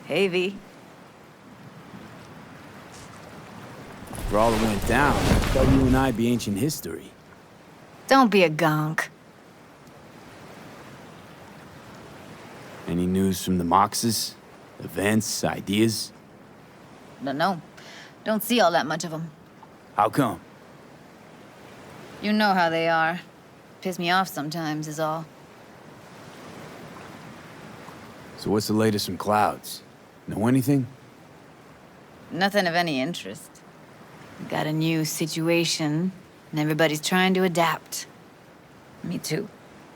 Hey, V. For all that went down, I thought you and I'd be ancient history. Don't be a gonk. Any news from the Moxes? Events, ideas? No. Don't see all that much of them. How come? You know how they are. Piss me off sometimes is all. So what's the latest from Clouds? Know anything? Nothing of any interest. Got a new situation, and everybody's trying to adapt. Me too.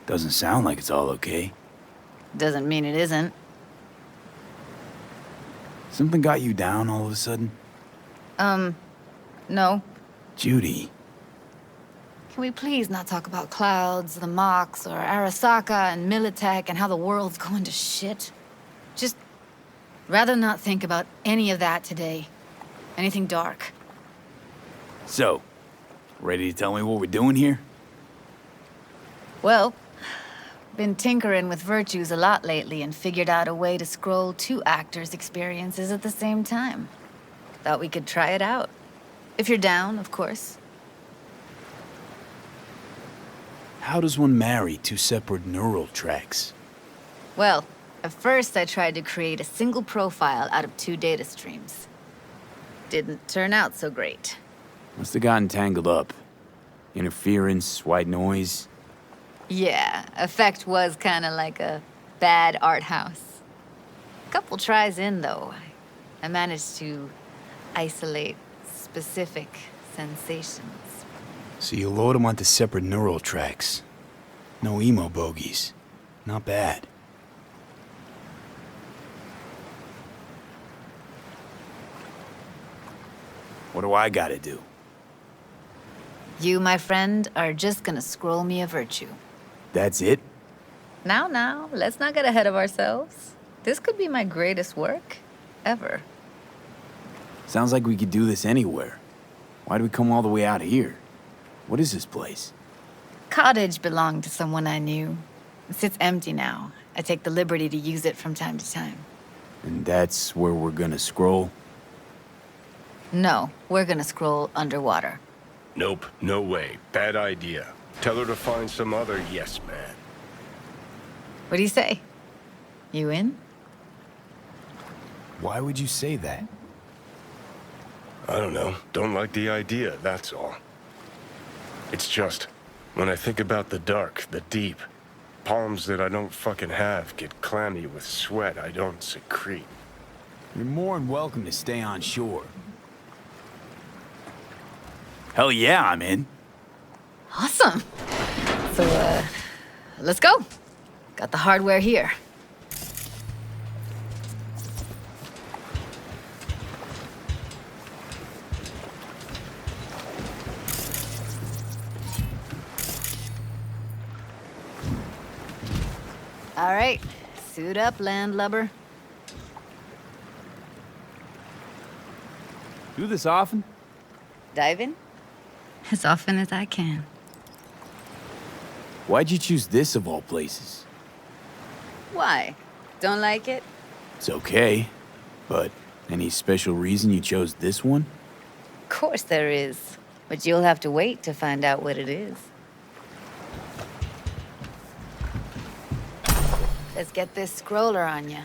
Doesn't sound like it's all okay. Doesn't mean it isn't. Something got you down all of a sudden? No. Judy. Can we please not talk about Clouds, the Mox, or Arasaka and Militech and how the world's going to shit? Just rather not think about any of that today. Anything dark. So, ready to tell me what we're doing here? Well, been tinkering with virtues a lot lately and figured out a way to scroll 2 actors' experiences at the same time. Thought we could try it out. If you're down, of course. How does one marry 2 separate neural tracks? Well, at first I tried to create a single profile out of 2 data streams. Didn't turn out so great. Must have gotten tangled up. Interference, white noise. Yeah, effect was kinda like a bad art house. Couple tries in, though, I managed to isolate specific sensations. So you load them onto separate neural tracks. No emo bogies. Not bad. What do I gotta do? You, my friend, are just gonna scroll me a virtue. That's it? Now, let's not get ahead of ourselves. This could be my greatest work ever. Sounds like we could do this anywhere. Why do we come all the way out here? What is this place? Cottage belonged to someone I knew. It sits empty now. I take the liberty to use it from time to time. And that's where we're gonna scroll? No, we're gonna scroll underwater. Nope, no way. Bad idea. Tell her to find some other yes man. What do you say? You in? Why would you say that? I don't know. Don't like the idea, that's all. It's just, when I think about the dark, the deep, palms that I don't fucking have get clammy with sweat I don't secrete. You're more than welcome to stay on shore. Hell yeah, I'm in. Awesome. So, let's go. Got the hardware here. All right, suit up, landlubber. Do this often? Dive in? As often as I can. Why'd you choose this of all places? Why? Don't like it? It's okay, but any special reason you chose this one? Of course there is. But you'll have to wait to find out what it is. Let's get this scroller on ya.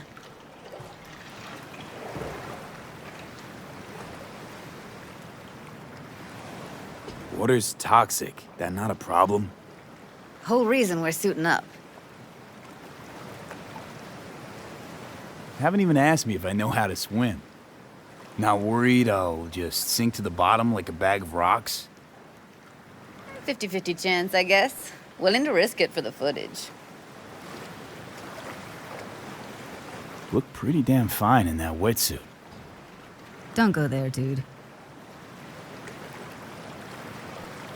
Water's toxic. That not a problem? Whole reason we're suiting up. Haven't even asked me if I know how to swim. Not worried I'll just sink to the bottom like a bag of rocks? 50-50 chance, I guess. Willing to risk it for the footage. Look pretty damn fine in that wetsuit. Don't go there, dude.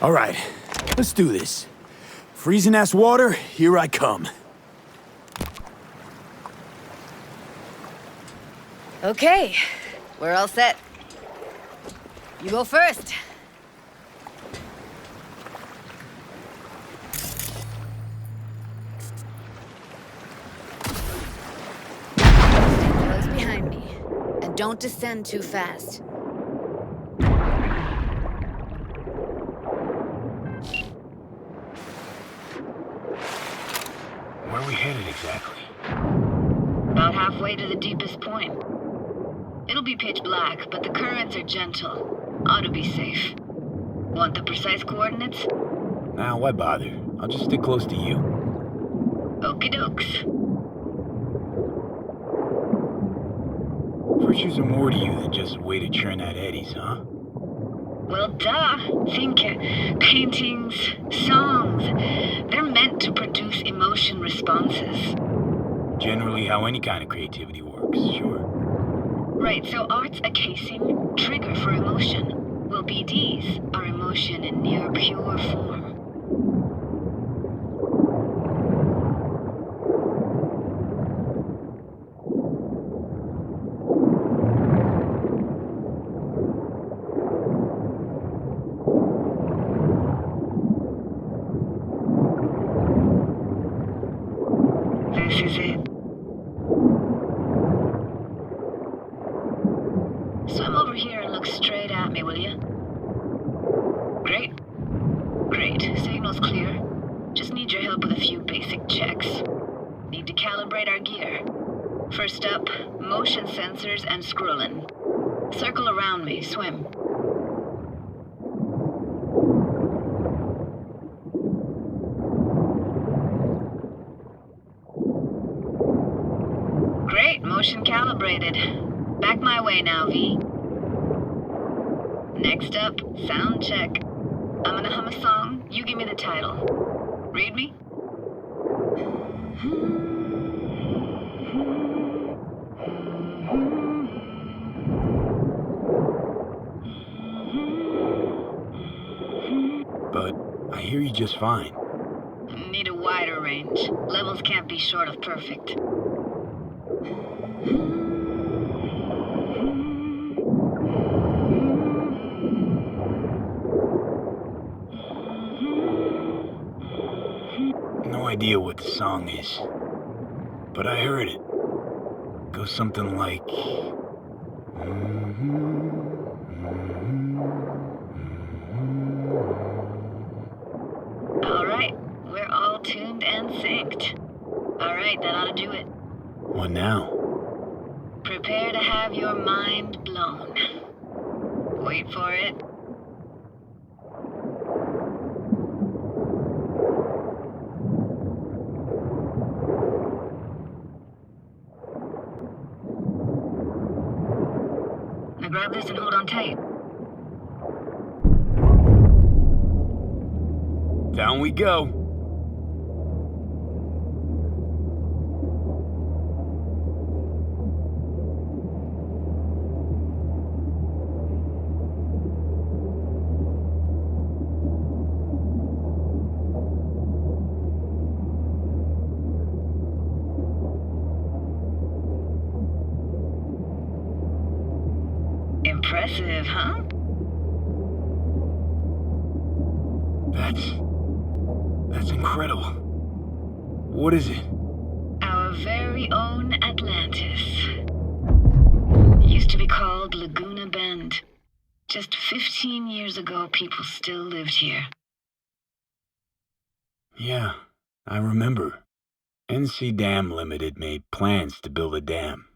All right, let's do this. Freezing-ass water, here I come. Okay, we're all set. You go first. Stay close behind me, and don't descend too fast. Where are we headed exactly? About halfway to the deepest point. It'll be pitch black, but the currents are gentle. Ought to be safe. Want the precise coordinates? Nah, why bother? I'll just stick close to you. Okie dokes. Virtues are more to you than just a way to churn out eddies, huh? Well, duh. Think paintings, songs. They're meant to produce emotion responses. Generally how any kind of creativity works, sure. Right, so art's a casing, trigger for emotion. Well, BDs are emotion in near pure form. This is it. Swim over here and look straight at me, will you? Great. Great. Signal's clear. Just need your help with a few basic checks. Need to calibrate our gear. First up, motion sensors and scrolling. Circle around me, swim. Great, motion calibrated. Back my way now, V. Next up, sound check. I'm gonna hum a song, you give me the title. Read me? But I hear you just fine. Need a wider range. Levels can't be short of perfect. No idea what the song is, but I heard it. Goes something like... All right, we're all tuned and synced. All right, that ought to do it. What now? Prepare to have your mind blown. Wait for it. Now grab this and hold on tight. Down we go. Impressive. Impressive, huh? That's incredible. What is it? Our very own Atlantis. Used to be called Laguna Bend. Just 15 years ago, people still lived here. Yeah, I remember. NC Dam Limited made plans to build a dam.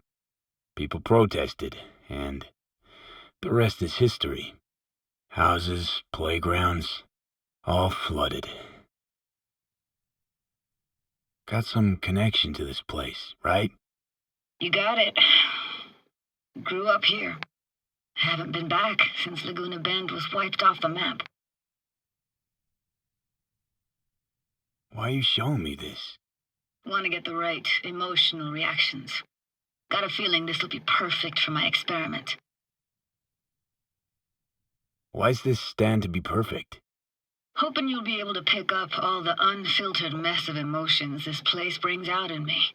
People protested, and the rest is history. Houses, playgrounds, all flooded. Got some connection to this place, right? You got it. Grew up here. Haven't been back since Laguna Bend was wiped off the map. Why are you showing me this? Want to get the right emotional reactions. Got a feeling this'll be perfect for my experiment. Why's this stand to be perfect? Hoping you'll be able to pick up all the unfiltered mess of emotions this place brings out in me.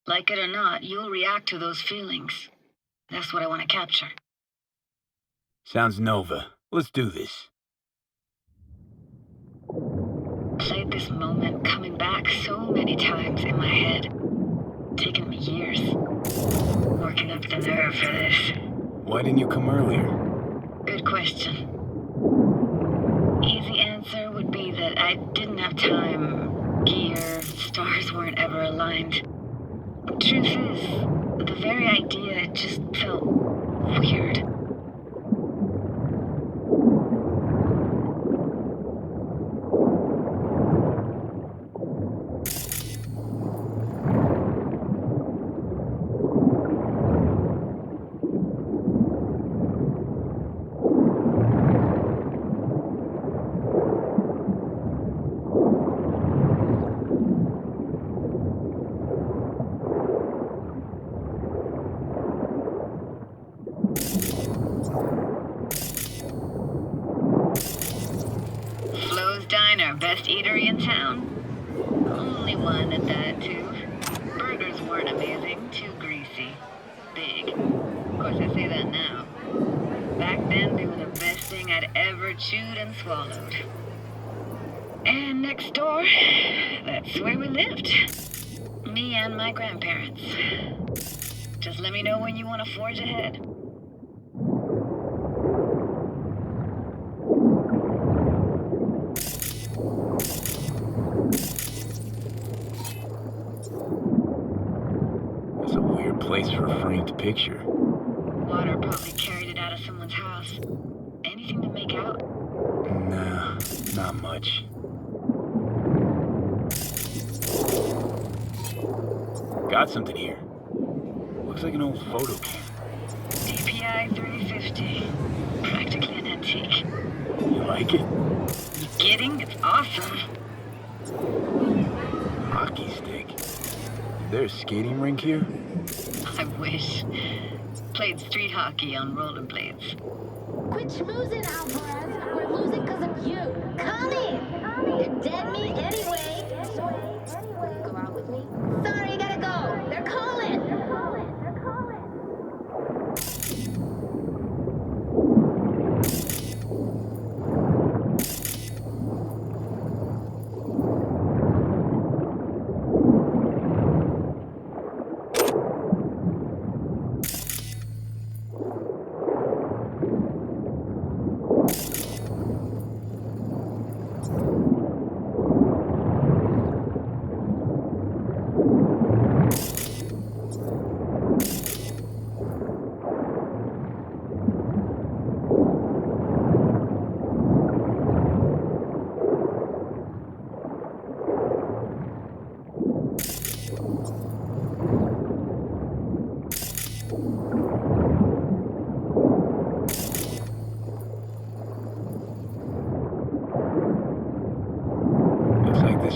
Like it or not, you'll react to those feelings. That's what I want to capture. Sounds Nova. Let's do this. Played this moment coming back so many times in my head. Taken me years. Working up the nerve for this. Why didn't you come earlier? Good question. Easy answer would be that I didn't have time. Gear, stars weren't ever aligned. Truth is, the very idea just felt weird. Diner, best eatery in town. Only one at that, too. Burgers weren't amazing, too greasy. Big. Of course, I say that now. Back then, they were the best thing I'd ever chewed and swallowed. And next door, that's where we lived. Me and my grandparents. Just let me know when you want to forge ahead. Place for a framed picture. Water probably carried it out of someone's house. Anything to make out? Nah, not much. Got something here. Looks like an old photo cam. DPI 350. Practically an antique. You like it? You kidding? It's awesome. Hockey stick. Is there a skating rink here? I wish. Played street hockey on rollerblades. Quit schmoozing, Alvarez. We're losing because of you. Come in. You're dead meat anyway. Go out with me. Sorry, gotta go. They're calling.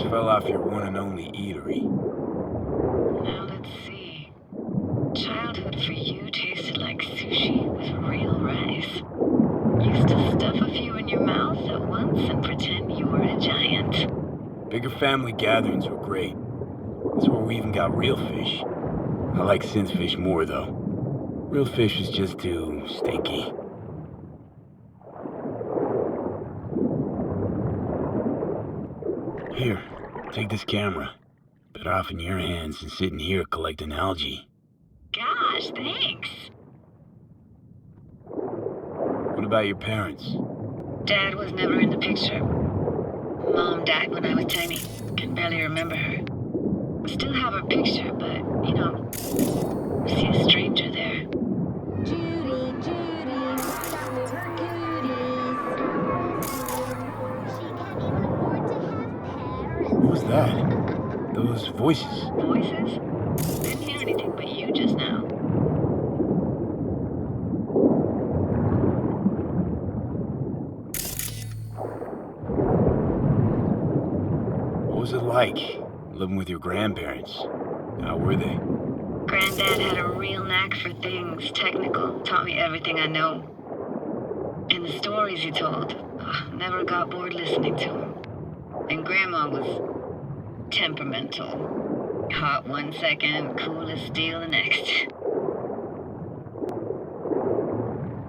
Fell off your one and only eatery. Now let's see. Childhood for you tasted like sushi with real rice. Used to stuff a few in your mouth at once and pretend you were a giant. Bigger family gatherings were great. That's where we even got real fish. I like synth fish more, though. Real fish is just too stinky. Here, take this camera. Better off in your hands than sitting here collecting algae. Gosh, thanks. What about your parents? Dad was never in the picture. Mom died when I was tiny. Can barely remember her. Still have her picture, but, you know, see a stranger there. Judy, Judy, got me her cooties. She can't even afford to have parents. What was that? Those voices. Voices? Didn't hear anything but you just now. What was it like, living with your grandparents? How were they? Granddad had a real knack for things technical, taught me everything I know. And the stories he told, never got bored listening to him. And Grandma was temperamental. Hot 1 second, cool as steel the next.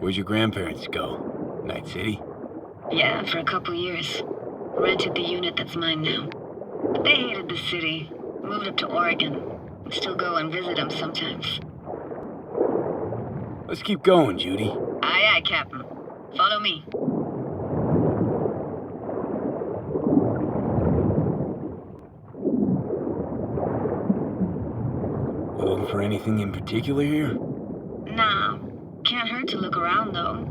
Where'd your grandparents go? Night City? Yeah, for a couple years. Rented the unit that's mine now. But they hated the city. Moved up to Oregon. Still go and visit them sometimes. Let's keep going, Judy. Aye, aye, Captain. Follow me. Looking for anything in particular here? Nah, can't hurt to look around though.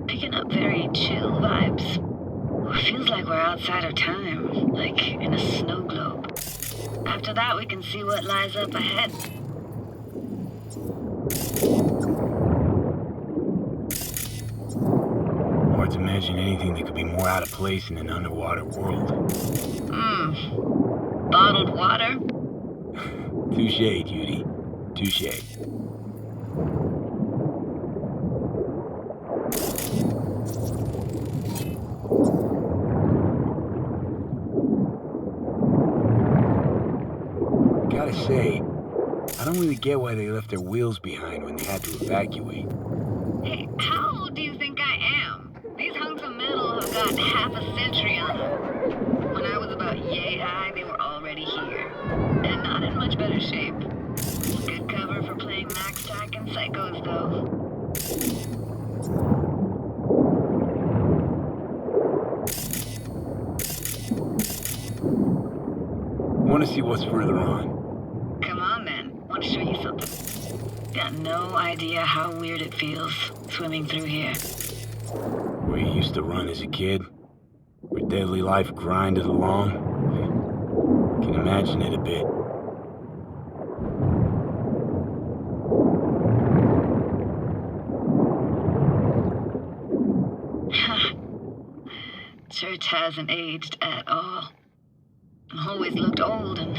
Picking up very chill vibes. Feels like we're outside of time, like in a snow globe. After that, we can see what lies up ahead. Hard to imagine anything that could be more out of place in an underwater world. Bottled water? Touché, Judy. Touché. Gotta say, I don't really get why they left their wheels behind when they had to evacuate. Hey, how old do you think I am? These hunks of metal have got half a century on them. When I was about yay high, they were already here. And not in much better shape. Good cover for playing Max Tack and Psychos, though. Want to see what's further on? Come on, then. Want to show you something. Got no idea how weird it feels swimming through here. Where you used to run as a kid? Where daily life grinded along? Can imagine it a bit. Church hasn't aged at all. Always looked old and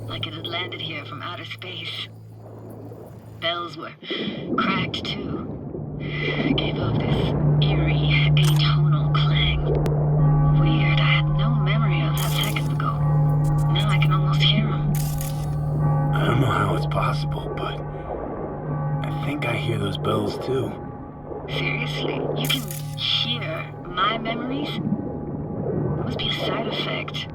like it had landed here from outer space. Bells were cracked too. Gave off this eerie, atonal clang. Weird, I had no memory of that seconds ago. Now I can almost hear them. I don't know how it's possible, but I think I hear those bells too. Seriously, you can hear my memories? It must be a side effect.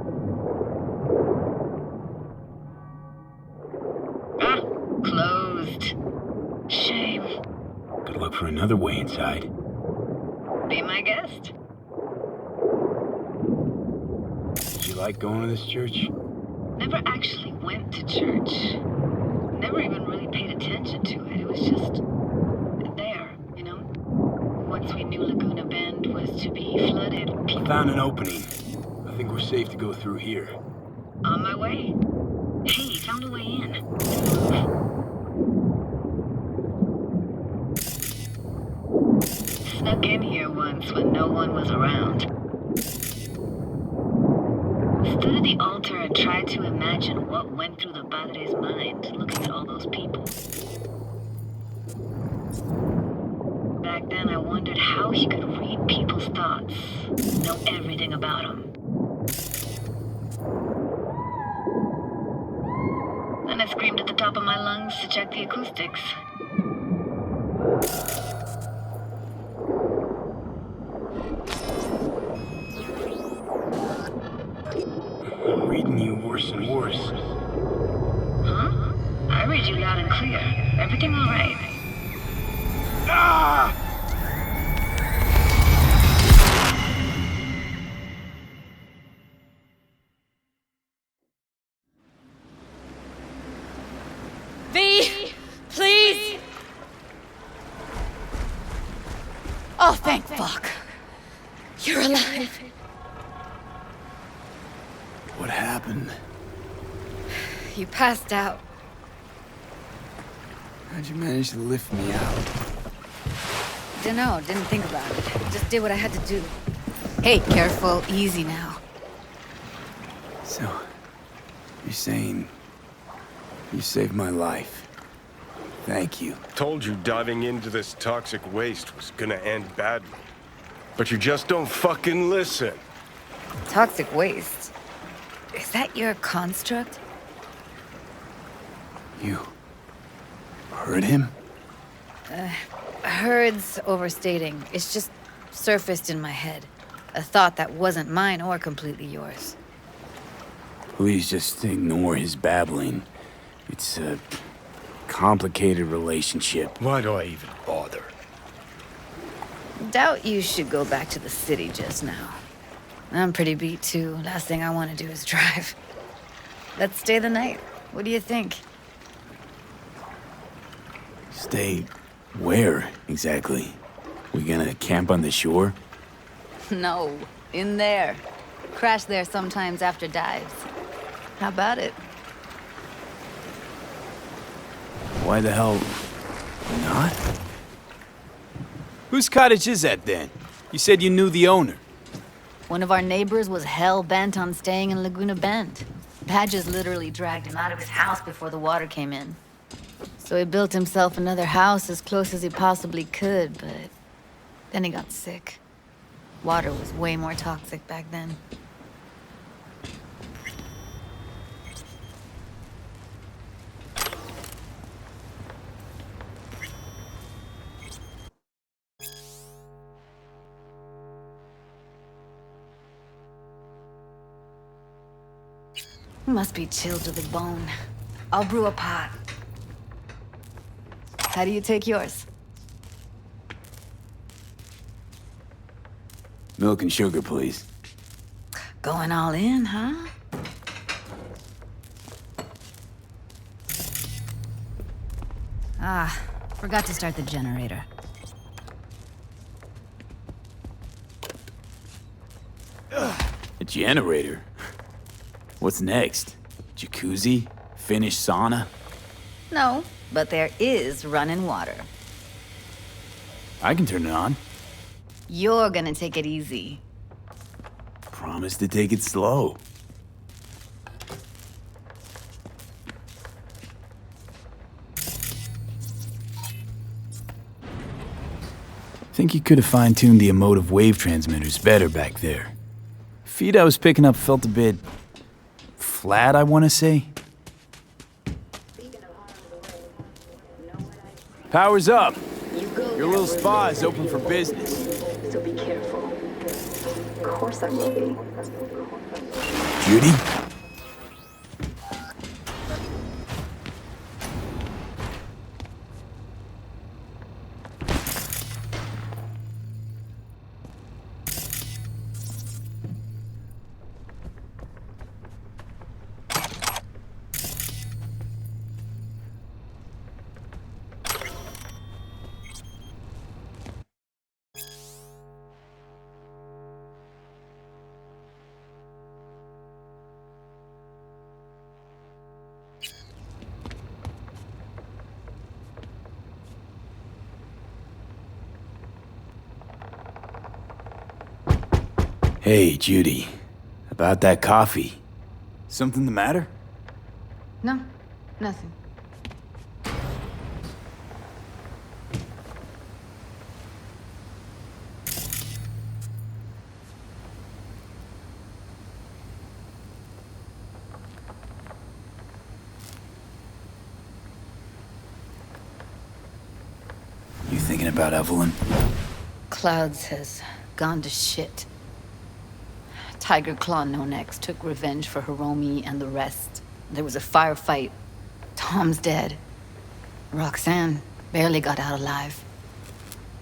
Ah, closed. Shame. Could look for another way inside. Be my guest. Did you like going to this church? Never actually went to church. Never even really paid attention to it. It was just there, you know? Once we knew Laguna Bend was to be flooded, I people found an opening. I think we're safe to go through here. on my way. Hey, found a way in. Snuck in here once when no one was around. Stood at the altar and tried to imagine what went through the padre's mind looking at all those people. Back then I wondered how he could read people's thoughts, know everything about them. Then I screamed at the top of my lungs to check the acoustics. you loud and clear. Everything all right? Ah! V, please. Oh, thank fuck. You're alive. What happened? You passed out. How'd you manage to lift me out? Dunno, didn't think about it. Just did what I had to do. Hey, careful, easy now. So, you're saying you saved my life. Thank you. Told you diving into this toxic waste was gonna end badly. But you just don't fucking listen. Toxic waste. Is that your construct? You heard him? Heard's overstating. It's just surfaced in my head. A thought that wasn't mine or completely yours. Please just ignore his babbling. It's a complicated relationship. Why do I even bother? Doubt you should go back to the city just now. I'm pretty beat too. Last thing I want to do is drive. Let's stay the night. What do you think? Stay where, exactly? We gonna camp on the shore? No, in there. Crash there sometimes after dives. How about it? Why the hell not? Whose cottage is that then? You said you knew the owner. One of our neighbors was hell-bent on staying in Laguna Bend. Badges literally dragged him out of his house before the water came in. So he built himself another house as close as he possibly could, but then he got sick. Water was way more toxic back then. Must be chilled to the bone. I'll brew a pot. How do you take yours? Milk and sugar, please. Going all in, huh? Ah, forgot to start the generator. A generator? What's next? Jacuzzi? Finnish sauna? No, but there is running water. I can turn it on. You're gonna take it easy. Promise to take it slow. Think you could have fine-tuned the emotive wave transmitters better back there. Feed I was picking up felt a bit flat, I want to say. Power's up. Your little spa is open for business. So be careful. Of course I will be. Judy? Hey, Judy. About that coffee. Something the matter? No, nothing. You thinking about Evelyn? Clouds has gone to shit. Tiger Claw No Next took revenge for Hiromi and the rest. There was a firefight. Tom's dead. Roxanne barely got out alive.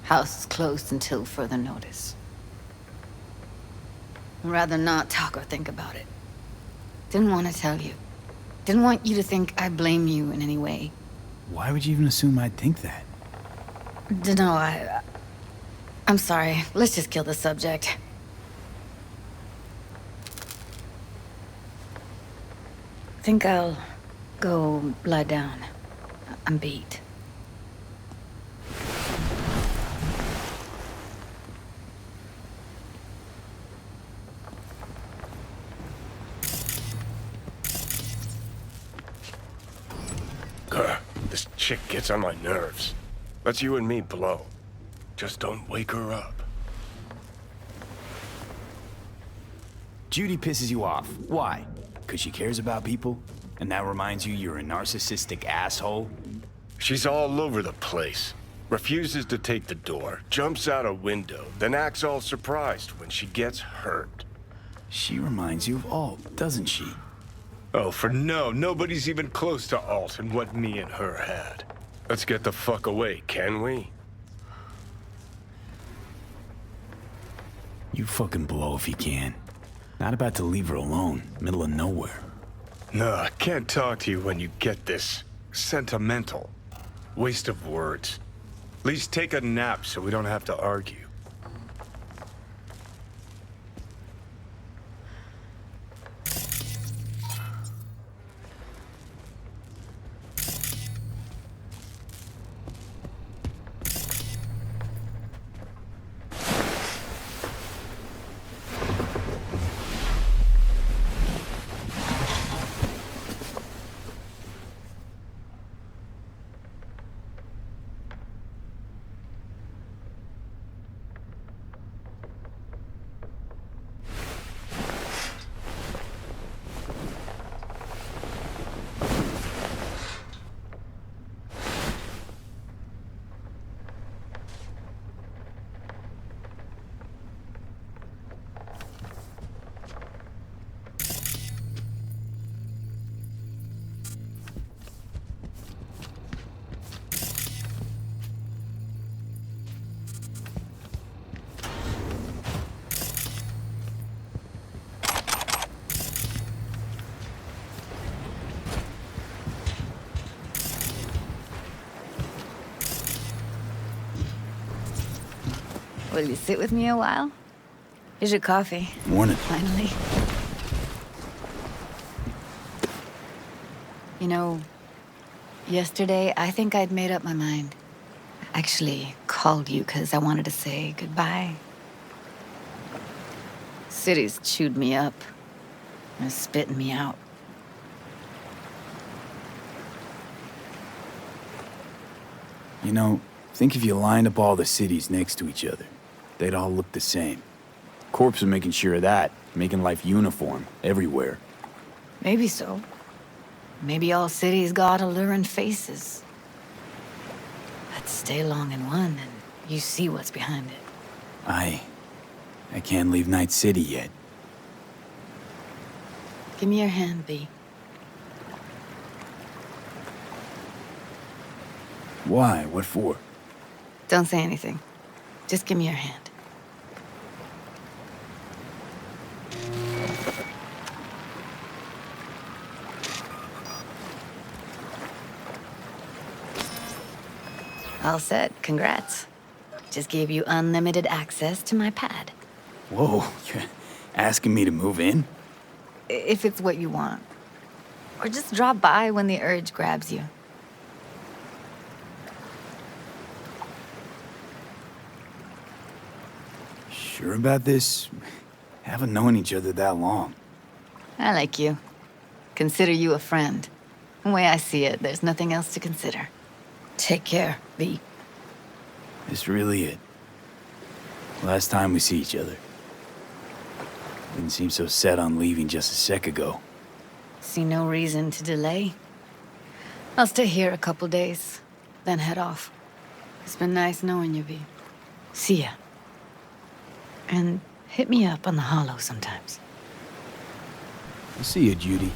House is closed until further notice. I'd rather not talk or think about it. Didn't want to tell you. Didn't want you to think I blame you in any way. Why would you even assume I'd think that? Dunno, I'm sorry. Let's just kill the subject. Think I'll go lie down. I'm beat. Grr, this chick gets on my nerves. Let's you and me blow. Just don't wake her up. Judy pisses you off. Why? Because she cares about people? And that reminds you you're a narcissistic asshole? She's all over the place. Refuses to take the door, jumps out a window, then acts all surprised when she gets hurt. She reminds you of Alt, doesn't she? Oh, for no, nobody's even close to Alt and what me and her had. Let's get the fuck away, can we? You fucking blow if you can. Not about to leave her alone, middle of nowhere. No, I can't talk to you when you get this sentimental. Waste of words. At least take a nap so we don't have to argue. Will you sit with me a while? Here's your coffee. Morning. Finally. You know, yesterday I think I'd made up my mind. I actually called you because I wanted to say goodbye. City's chewed me up. And spitting me out. You know, think if you lined up all the cities next to each other, they'd all look the same. Corps are making sure of that, making life uniform everywhere. Maybe so. Maybe all cities got alluring faces. Let's stay long in one and you see what's behind it. I can't leave Night City yet. Give me your hand, B. Why? What for? Don't say anything. Just give me your hand. All set. Congrats. Just gave you unlimited access to my pad. Whoa, you're asking me to move in? If it's what you want. Or just drop by when the urge grabs you. Sure about this? Haven't known each other that long. I like you. Consider you a friend. The way I see it, there's nothing else to consider. Take care, V. This really it. Last time we see each other. Didn't seem so set on leaving just a sec ago. See no reason to delay. I'll stay here a couple days, then head off. It's been nice knowing you, V. See ya. And hit me up on the holo sometimes. I'll see you, Judy.